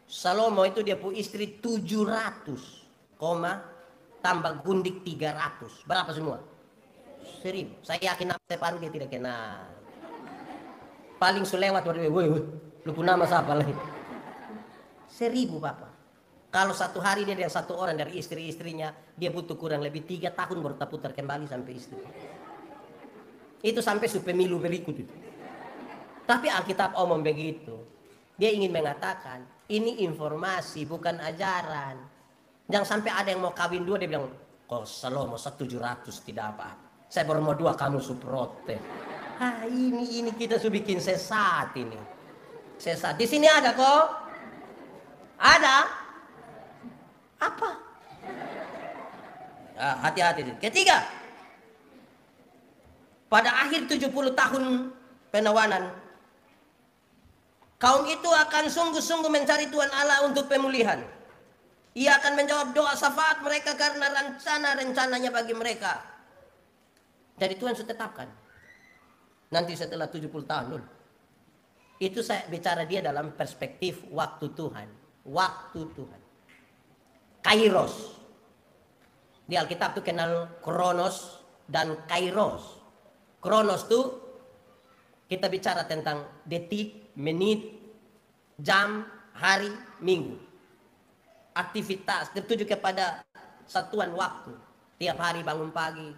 Salomo itu dia punya istri 700, tambah gundik 300. Berapa semua? 1000. Saya yakin nama separuh dia tidak kenal. Paling sulewat, woi, lu punya nama siapa lagi? 1000 Bapak. Kalau satu hari dia dengan satu orang dari istri-istrinya, dia butuh kurang lebih 3 tahun baru putar kembali sampai istri. Itu sampai pemilu berikut itu. Tapi Alkitab omong begitu. Dia ingin mengatakan, ini informasi bukan ajaran. Jangan sampai ada yang mau kawin 2 dia bilang, kok Salomo 700 tidak apa-apa. Saya baru mau 2 kamu suprote. Ini kita sudah bikin sesat ini. Sesat. Di sini ada kok. Ada apa? Hati-hati. Ketiga, pada akhir 70 tahun penawanan, kaum itu akan sungguh-sungguh mencari Tuhan Allah untuk pemulihan. Ia akan menjawab doa syafaat mereka karena rencana-rencananya bagi mereka. Jadi Tuhan sudah tetapkan. Nanti setelah 70 tahun. Itu saya bicara dia dalam perspektif waktu Tuhan. Waktu Tuhan. Kairos. Di Alkitab itu kenal Kronos dan Kairos. Kronos itu kita bicara tentang detik, menit, jam, hari, minggu. Aktivitas tertuju kepada satuan waktu. Tiap hari bangun pagi.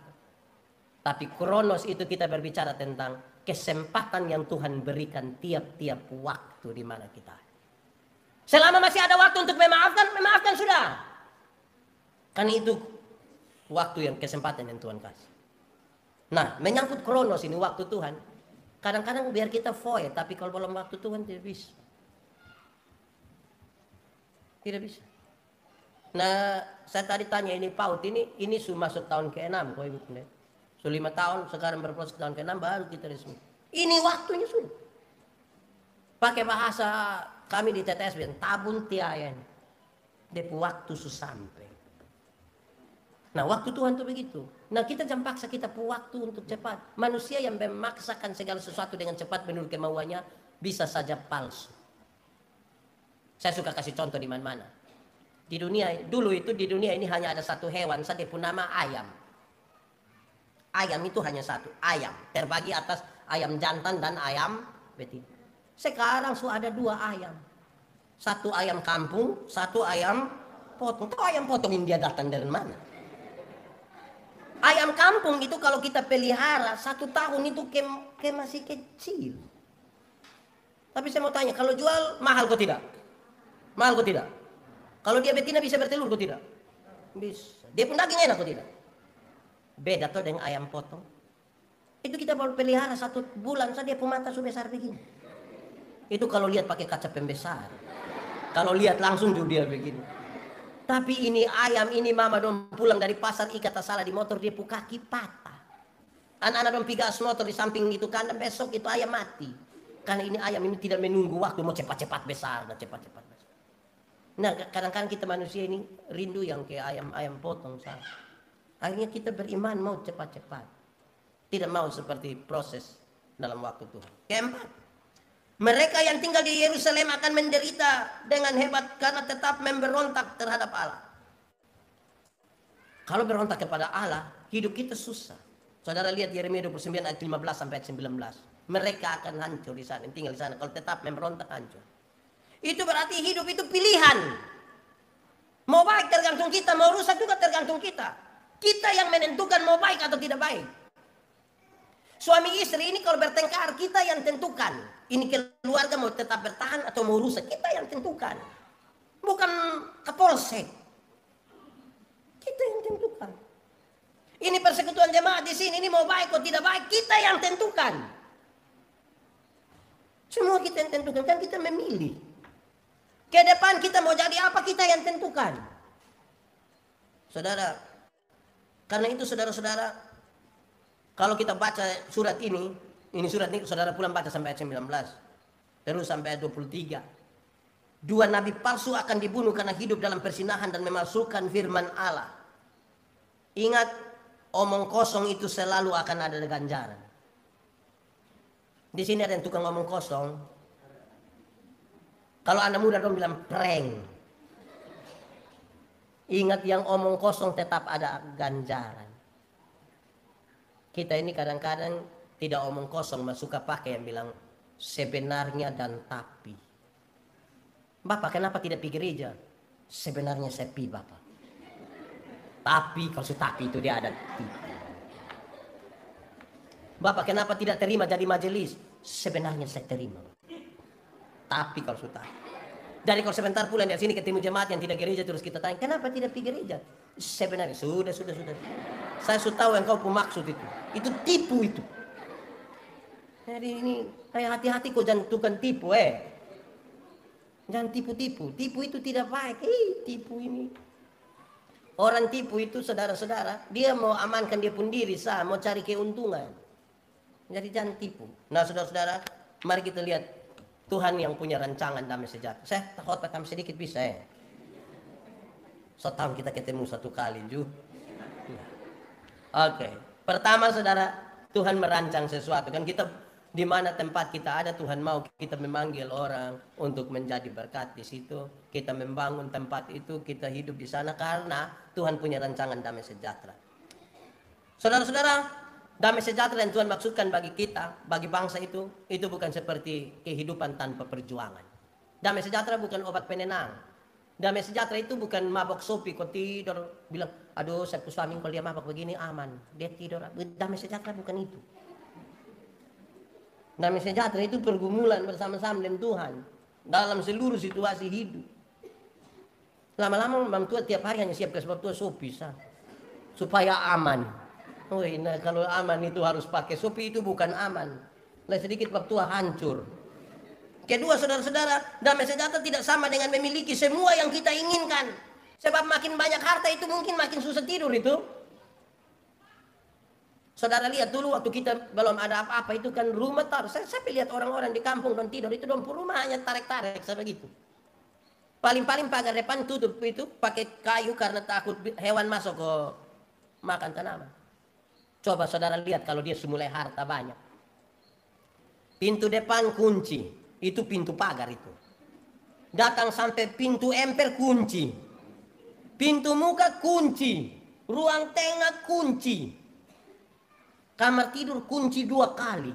Tapi Kronos itu kita berbicara tentang kesempatan yang Tuhan berikan tiap-tiap waktu di mana kita. Selama masih ada waktu untuk memaafkan sudah. Kan itu waktu yang kesempatan yang Tuhan kasih. Nah, menyangkut Kronos ini waktu Tuhan. Kadang-kadang biar kita foya, tapi kalau belum waktu Tuhan tidak bisa. Tidak bisa. Nah, saya tadi tanya ini PAUD ini sudah masuk tahun ke-6. So 5 tahun, sekarang berproses tahun ke-6 baru kita resmi. Ini waktunya sudah. Pakai bahasa kami di TTS bilang tabun tiayan. Depu waktu sampai. Nah waktu Tuhan itu begitu. Nah kita jangan paksa kita waktu untuk cepat. Manusia yang memaksakan segala sesuatu dengan cepat menurut kemauannya bisa saja palsu. Saya suka kasih contoh di mana-mana. Di dunia ini hanya ada satu hewan, saya pun nama ayam. Ayam itu hanya satu, ayam. Terbagi atas ayam jantan dan ayam betina. Sekarang sudah ada 2 ayam. Satu ayam kampung, satu ayam potong. Tahu ayam potong ini dia datang dari mana? Ayam kampung itu kalau kita pelihara 1 tahun itu masih kecil. Tapi saya mau tanya, kalau jual mahal kok tidak? Mahal kok tidak? Kalau dia betina bisa bertelur kok tidak? Bisa. Dia pun daging enak kok tidak? Beda tuh dengan ayam potong. Itu kita baru pelihara 1 bulan saja dia pun mata sudah besar begini. Itu kalau lihat pakai kaca pembesar. Kalau lihat langsung juga dia begini. Tapi ini ayam, ini mama dong pulang dari pasar ikat salah di motor dia kaki patah. Anak-anak dong pigas motor di samping itu kandang besok itu ayam mati. Karena ini ayam ini tidak menunggu waktu mau cepat-cepat besar dan cepat-cepat besar. Nah kadang-kadang kita manusia ini rindu yang kayak ayam potong salah. Akhirnya kita beriman mau cepat-cepat. Tidak mau seperti proses dalam waktu Tuhan. Keempat, mereka yang tinggal di Yerusalem akan menderita dengan hebat karena tetap memberontak terhadap Allah. Kalau berontak kepada Allah, hidup kita susah. Saudara lihat Yeremia 29 ayat 15 sampai ayat 19. Mereka akan hancur di sana, tinggal di sana. Kalau tetap memberontak hancur. Itu berarti hidup itu pilihan. Mau baik tergantung kita, mau rusak juga tergantung kita. Kita yang menentukan mau baik atau tidak baik. Suami istri ini kalau bertengkar, kita yang tentukan. Ini keluarga mau tetap bertahan atau mau rusak, kita yang tentukan. Bukan Kapolsek. Kita yang tentukan. Ini persekutuan jemaat di sini, ini mau baik atau tidak baik, kita yang tentukan. Semua kita yang tentukan, kan kita memilih. Ke depan kita mau jadi apa, kita yang tentukan. Saudara, karena itu saudara-saudara, kalau kita baca surat ini surat ini saudara pulang baca sampai ayat 19. Terus sampai ayat 23. Dua nabi palsu akan dibunuh karena hidup dalam persinahan dan memasukkan firman Allah. Ingat, omong kosong itu selalu akan ada ganjaran. Di sini ada yang tukang ngomong kosong. Kalau Anda muda dong bilang prank. Ingat, yang omong kosong tetap ada ganjaran. Kita ini kadang-kadang tidak omong kosong, suka pakai yang bilang sebenarnya dan tapi. Bapak kenapa tidak pergi gereja? Sebenarnya saya pergi Bapak. Tapi kalau tapi itu dia ada tapi. Bapak kenapa tidak terima jadi majelis? Sebenarnya saya terima. Tapi kalau sudah. Dari kalau sebentar pulang dari sini ketemu jemaat yang tidak gereja, terus kita tanya, kenapa tidak pergi gereja? Sebenarnya sudah. Saya sudah tahu yang kau maksud itu. Itu tipu itu. Jadi ini kayak hati-hati kau jangan tukang tipu Jangan tipu-tipu. Tipu itu tidak baik. Tipu ini. Orang tipu itu saudara-saudara, dia mau amankan dia pun diri, mau cari keuntungan. Jadi jangan tipu. Nah saudara-saudara, mari kita lihat Tuhan yang punya rancangan damai sejahtera. Saya takut pakai sedikit bisa Setahun kita ketemu satu kali juga. Oke. Pertama saudara, Tuhan merancang sesuatu. Kan kita di mana tempat kita ada, Tuhan mau kita memanggil orang untuk menjadi berkat di situ. Kita membangun tempat itu, kita hidup di sana karena Tuhan punya rancangan damai sejahtera. Saudara-saudara, damai sejahtera yang Tuhan maksudkan bagi kita, bagi bangsa itu bukan seperti kehidupan tanpa perjuangan. Damai sejahtera bukan obat penenang. Damai sejahtera itu bukan mabok sopi, kau tidur bilang, aduh saya suami kalau dia mabok begini aman, dia tidur. Damai sejahtera bukan itu. Damai sejahtera itu pergumulan bersama-sama dengan Tuhan dalam seluruh situasi hidup. Lama-lama Bang Tua tiap hari hanya siap ke sebab Tua sopi supaya aman. Nah kalau aman itu harus pakai sopi, itu bukan aman. Lah sedikit Bang Tua hancur. Kedua saudara-saudara, damai sejahtera tidak sama dengan memiliki semua yang kita inginkan. Sebab makin banyak harta itu mungkin makin susah tidur itu. Saudara lihat dulu waktu kita belum ada apa-apa itu kan rumah taruh. Saya lihat orang-orang di kampung dan tidur itu rumah hanya tarik-tarik sebegitu. Paling-paling pagar depan tutup itu pakai kayu karena takut hewan masuk ke makan tanaman. Coba saudara lihat kalau dia semulai harta banyak. Pintu depan kunci. Itu pintu pagar itu. Datang sampai pintu emper kunci. Pintu muka kunci. Ruang tengah kunci. Kamar tidur kunci 2 kali.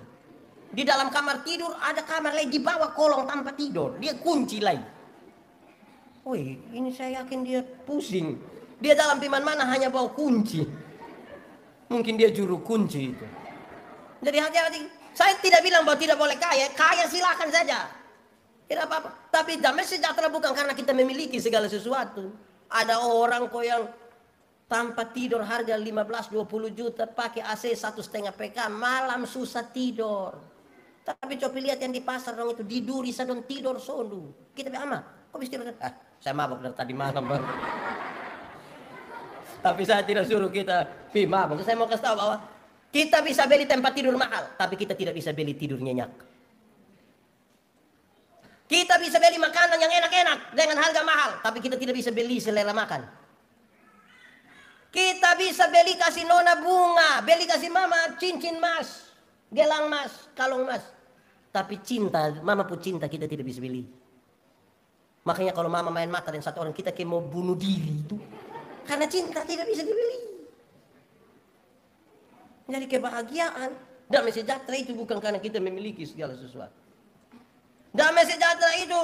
Di dalam kamar tidur ada kamar lain di bawah kolong tanpa tidur. Dia kunci lagi. Woi, ini saya yakin dia pusing. Dia dalam piman mana hanya bawa kunci. Mungkin dia juru kunci itu. Jadi hati-hati. Saya tidak bilang bahwa tidak boleh kaya. Kaya silakan saja. Tidak apa-apa. Tapi damai sejahtera bukan karena kita memiliki segala sesuatu. Ada orang kok yang tanpa tidur harga 15-20 juta. Pakai AC 1,5 PK. Malam susah tidur. Tapi coba lihat yang di pasar dong itu. Di duri sadon tidur solu. Kita bilang, ama, kok bisa tidur? Saya mabok dari tadi malam bang. Tapi saya tidak suruh kita mabok. Saya mau kasih tahu bahwa kita bisa beli tempat tidur mahal, tapi kita tidak bisa beli tidur nyenyak. Kita bisa beli makanan yang enak-enak dengan harga mahal, tapi kita tidak bisa beli selera makan. Kita bisa beli kasih nona bunga, beli kasih mama cincin emas, gelang emas, kalung emas. Tapi cinta, mama pun cinta kita tidak bisa beli. Makanya kalau mama main mata dengan satu orang, kita kayak mau bunuh diri itu. Karena cinta tidak bisa dibeli. Jadi kebahagiaan, damai sejahtera itu bukan karena kita memiliki segala sesuatu. Damai sejahtera itu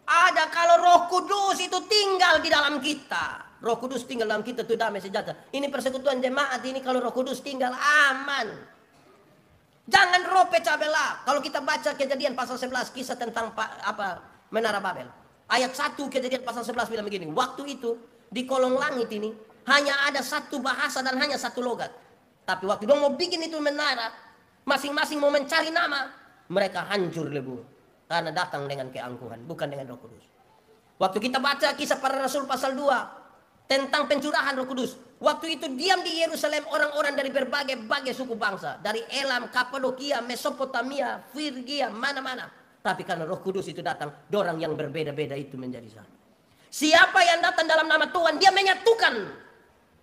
ada kalau Roh Kudus itu tinggal di dalam kita. Roh Kudus tinggal dalam kita itu damai sejahtera. Ini persekutuan jemaat ini kalau Roh Kudus tinggal aman. Jangan roh pecah belah. Kalau kita baca Kejadian pasal 11 kisah tentang Menara Babel. Ayat 1 Kejadian pasal 11 bilang begini. Waktu itu di kolong langit ini hanya ada satu bahasa dan hanya satu logat. Tapi waktu dia mau bikin itu menara, masing-masing mau mencari nama, mereka hancur lebur. Karena datang dengan keangkuhan, bukan dengan Roh Kudus. Waktu kita baca kisah para rasul pasal 2 tentang pencurahan Roh Kudus. Waktu itu diam di Yerusalem orang-orang dari berbagai suku bangsa. Dari Elam, Kapadokia, Mesopotamia, Frigia, mana-mana. Tapi karena Roh Kudus itu datang, orang yang berbeda-beda itu menjadi satu. Siapa yang datang dalam nama Tuhan, dia menyatukan.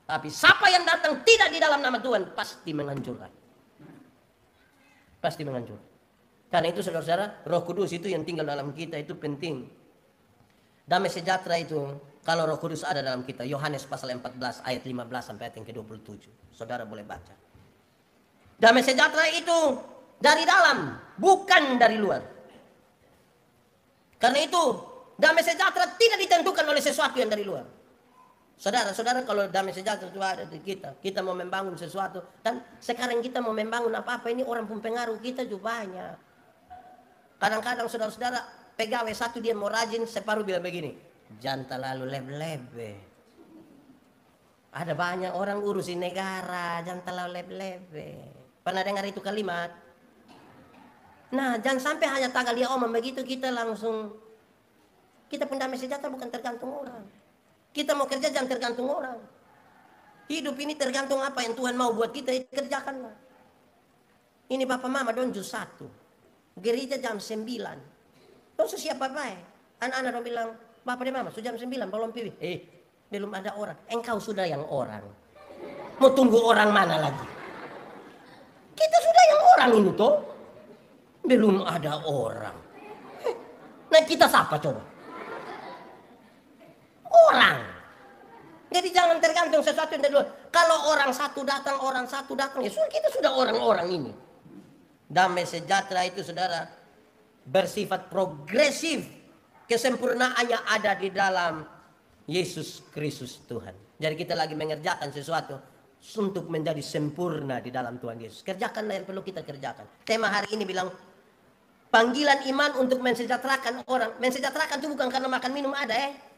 Tapi siapa yang datang tidak di dalam nama Tuhan, pasti menghancurkan. Pasti menghancurkan. Karena itu saudara-saudara, Roh Kudus itu yang tinggal dalam kita itu penting. Damai sejahtera itu kalau Roh Kudus ada dalam kita. Yohanes pasal 14 ayat 15 sampai ayat yang ke-27. Saudara boleh baca. Damai sejahtera itu dari dalam, bukan dari luar. Karena itu damai sejahtera tidak ditentukan oleh sesuatu yang dari luar. Saudara-saudara, kalau damai sejahtera itu ada di kita, kita mau membangun sesuatu, dan sekarang kita mau membangun apa-apa, ini orang pempengaruh kita juga banyak. Kadang-kadang saudara-saudara, pegawai satu dia mau rajin, separuh bilang begini, jangan terlalu lebe-lebe. Ada banyak orang urusin negara, jangan terlalu lebe-lebe. Pernah dengar itu kalimat? Nah, jangan sampai hanya tanggal dia omong begitu, kita langsung, kita pun damai sejahtera bukan tergantung orang. Kita mau kerja jangan tergantung orang. Hidup ini tergantung apa yang Tuhan mau buat kita, kerjakanlah. Ini Bapak Mama don jus 1. Gereja jam 9. Terus siapa baik? Anak-anak dong bilang, Bapak dan Mama sudah jam 9 belum pilih. Belum ada orang. Engkau sudah yang orang. Mau tunggu orang mana lagi? Kita sudah yang orang ini toh. Belum ada orang. Nah kita siapa coba? Orang. Jadi jangan tergantung sesuatu yang dari luar. Kalau orang satu datang, ya sudah kita sudah orang-orang ini. Damai sejahtera itu saudara bersifat progresif. Kesempurnaannya ada di dalam Yesus Kristus Tuhan. Jadi kita lagi mengerjakan sesuatu untuk menjadi sempurna di dalam Tuhan Yesus. Kerjakanlah yang perlu kita kerjakan. Tema hari ini bilang panggilan iman untuk mensejahterakan orang. Mensejahterakan itu bukan karena makan minum ada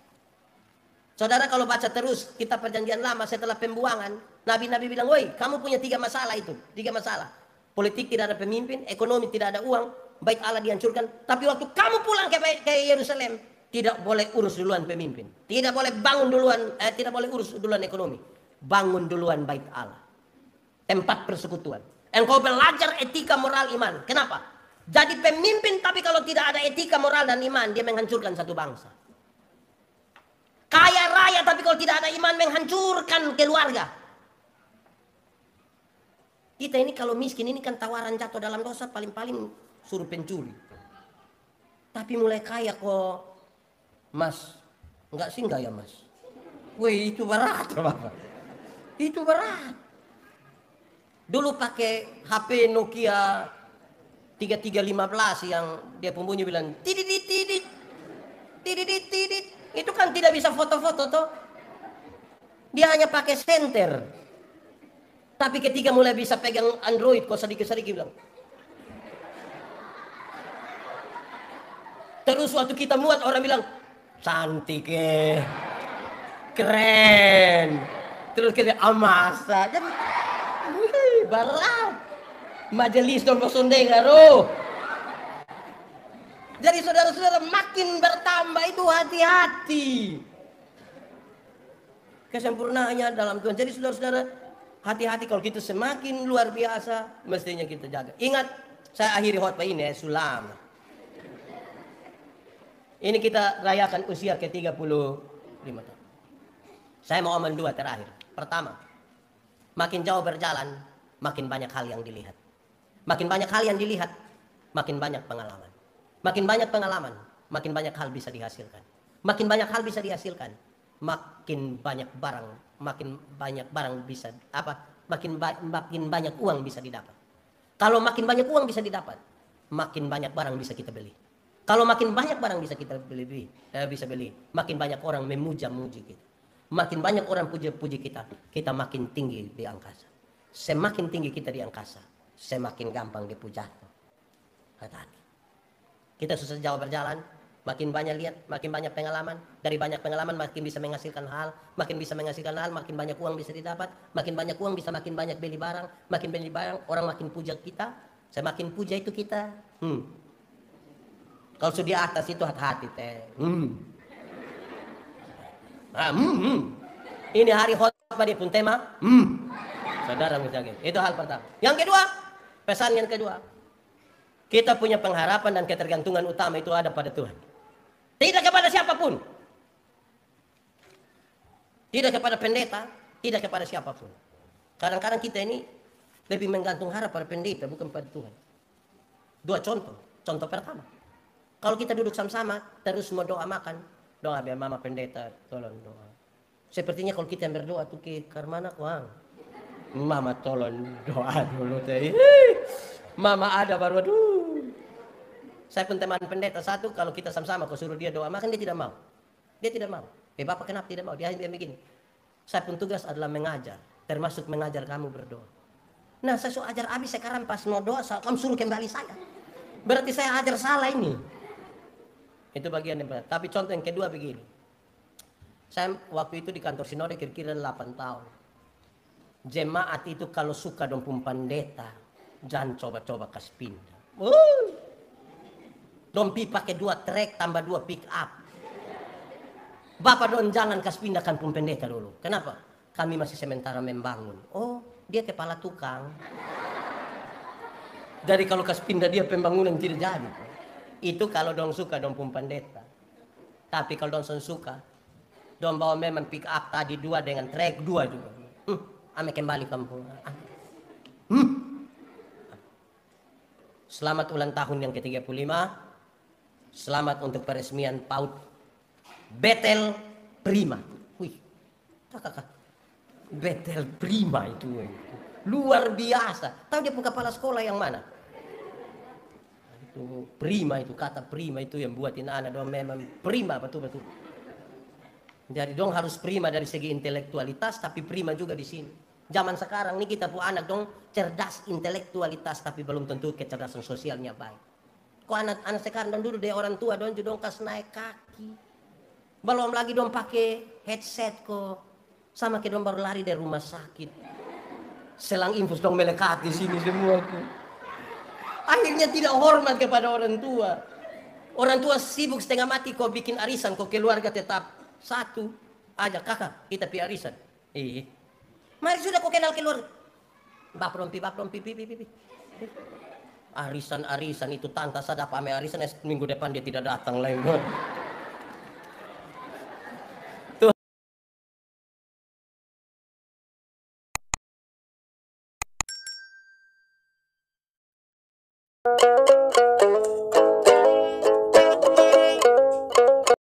Saudara kalau baca terus kitab perjanjian lama setelah pembuangan, nabi-nabi bilang, woi kamu punya 3 masalah itu. 3 masalah. Politik tidak ada pemimpin, ekonomi tidak ada uang, bait Allah dihancurkan. Tapi waktu kamu pulang ke Yerusalem, tidak boleh urus duluan pemimpin. Tidak boleh bangun duluan, tidak boleh urus duluan ekonomi. Bangun duluan bait Allah. Tempat persekutuan. Engkau belajar etika moral iman. Kenapa? Jadi pemimpin tapi kalau tidak ada etika moral dan iman, dia menghancurkan satu bangsa. Kaya raya tapi kalau tidak ada iman menghancurkan keluarga. Kita ini kalau miskin ini kan tawaran jatuh dalam dosa paling-paling suruh pencuri. Tapi mulai kaya kok mas, enggak sih enggak ya mas? Wih itu berat Bapak. Itu berat. Dulu pakai HP Nokia 3315 yang dia pembunyi bilang tidit tidit tidit tidit. Itu kan tidak bisa foto-foto toh. Dia hanya pakai senter. Tapi ketika mulai bisa pegang Android kok sedikit-sedikit bilang. Terus waktu kita muat orang bilang cantik keren. Terus kita amasa. Jadi berat. Majelis dong Bosondengaro. Jadi saudara-saudara makin bertambah itu hati-hati. Kesempurnaannya dalam Tuhan. Jadi saudara-saudara hati-hati kalau kita semakin luar biasa mestinya kita jaga. Ingat saya akhiri khotbah ini sulam. Ini kita rayakan usia ke-35 tahun. Saya mau omong 2 terakhir. Pertama, makin jauh berjalan makin banyak hal yang dilihat. Makin banyak hal yang dilihat makin banyak pengalaman. Makin banyak pengalaman, makin banyak hal bisa dihasilkan. Makin banyak hal bisa dihasilkan, makin banyak barang bisa makin banyak uang bisa didapat. Kalau makin banyak uang bisa didapat, makin banyak barang bisa kita beli. Kalau makin banyak barang bisa kita beli, makin banyak orang memuja-muji kita. Makin banyak orang puji-puji kita makin tinggi di angkasa. Semakin tinggi kita di angkasa, semakin gampang dipuja. Hati-hati. Kita susah jauh berjalan, makin banyak lihat, makin banyak pengalaman. Dari banyak pengalaman makin bisa menghasilkan hal, makin banyak uang bisa didapat, makin banyak uang bisa makin banyak beli barang, makin beli barang orang makin puja kita, semakin puja itu kita. Kalau sudah di atas itu hati-hati teh. Ini hari khotbah dia pun tema. Saudara misalnya, itu hal pertama. Yang kedua, pesan yang kedua, kita punya pengharapan dan ketergantungan utama itu ada pada Tuhan. Tidak kepada siapapun. Tidak kepada pendeta, tidak kepada siapapun. Kadang-kadang kita ini lebih menggantung harap pada pendeta, bukan pada Tuhan. Dua contoh. Contoh pertama, kalau kita duduk sama-sama, terus mau doa makan, doa biar mama pendeta, tolong doa. Sepertinya kalau kita berdoa tuh ke Karmana, wah, mama tolong doa dulu teh. Mama ada baru aduh. Saya pun teman pendeta satu, kalau kita sama-sama kau suruh dia doa makan, dia tidak mau. Dia tidak mau. Bapak kenapa tidak mau? Dia begini. Saya pun tugas adalah mengajar, termasuk mengajar kamu berdoa. Nah, saya suruh ajar habis sekarang pas mau doa, kamu suruh kembali saya. Berarti saya ajar salah ini. Itu bagian yang berat. Tapi contoh yang kedua begini. Saya waktu itu di kantor sinode kira-kira 8 tahun. Jemaat itu kalau suka dong pendeta, jangan coba-coba kas pindah. Dong pakai 2 trek tambah 2 pick up. Bapak dong jangan kas pindahkan pendeta dulu. Kenapa? Kami masih sementara membangun. Oh, dia kepala tukang. Jadi kalau kas pindah dia pembangunan tidak jadi. Itu kalau dong suka dong pendeta. Tapi kalau dong suka, dong bawa memang pick up tadi 2 dengan trek 2 juga. Ame kembali kampung. Selamat ulang tahun yang ke-35. Selamat untuk peresmian PAUD Betel Prima. Wih, kakak. Betel Prima itu. Luar biasa. Tahu dia pun kepala sekolah yang mana? Itu prima, itu kata prima itu yang buatin anak dong memang prima betul-betul. Jadi dong harus prima dari segi intelektualitas, tapi prima juga di sini. Zaman sekarang nih kita punya anak dong cerdas intelektualitas, tapi belum tentu kecerdasan sosialnya baik. Kok anak sekarang dong dulu dari orang tua dong juga kas naik kaki. Belum lagi dong pakai headset kok. Sama kayak dong baru lari dari rumah sakit. Selang infus dong melekat di sini semua tuh. Akhirnya tidak hormat kepada orang tua. Orang tua sibuk setengah mati kok bikin arisan, kok keluarga tetap satu. Ajak kakak kita pi arisan. Mari sudah kok kenal keluarga. Baprompi. Arisan itu tanta sadap ame arisan minggu depan dia tidak datang lagi.